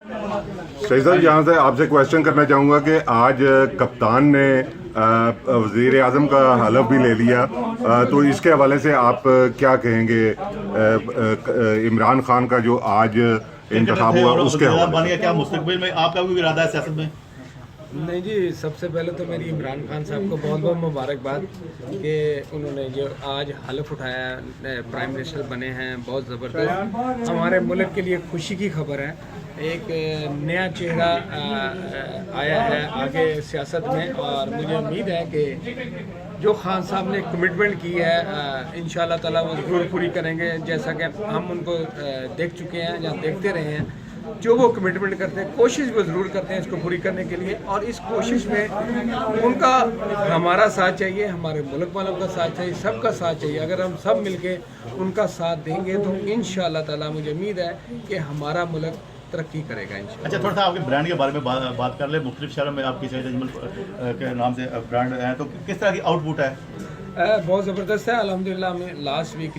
شہید صاحب یہاں سے آپ سے کوشچن کرنا چاہوں گا کہ آج کپتان نے وزیر اعظم کا حلف بھی لے لیا، تو اس کے حوالے سے آپ کیا کہیں گے؟ عمران خان کا جو آج انتخاب ہوا اس کے حوالے سے کیا مستقبل میں آپ کا کوئی ارادہ ہے سیاست میں؟ نہیں جی، سب سے پہلے تو میری عمران خان صاحب کو بہت بہت مبارکباد کہ انہوں نے جو آج حلف اٹھایا، پرائم منسٹر بنے ہیں، بہت زبردست ہمارے ملک کے لیے خوشی کی خبر ہے۔ ایک نیا چہرہ آیا ہے آگے سیاست میں، اور مجھے امید ہے کہ جو خان صاحب نے کمٹمنٹ کی ہے انشاءاللہ تعالیٰ وہ ضرور پوری کریں گے، جیسا کہ ہم ان کو دیکھ چکے ہیں یا دیکھتے رہے ہیں۔ جو وہ کمٹمنٹ کرتے ہیں، کوشش وہ ضرور کرتے ہیں اس کو پوری کرنے کے لیے، اور اس کوشش میں ان کا ہمارا ساتھ چاہیے، ہمارے ملک والوں کا ساتھ چاہیے، سب کا ساتھ چاہیے۔ اگر ہم سب مل کے ان کا ساتھ دیں گے تو انشاءاللہ تعالیٰ مجھے امید ہے کہ ہمارا ملک ترقی کرے گا انشاءاللہ۔ اچھا، تھوڑا سا آپ کے برانڈ کے بارے میں بات کر لیں۔ مختلف شہروں میں آپ کی شہید اجمل کے نام سے برانڈ ہیں، تو کس طرح کی آؤٹ پٹ ہے؟ بہت زبردست ہے الحمدللہ۔ ہمیں لاسٹ ویک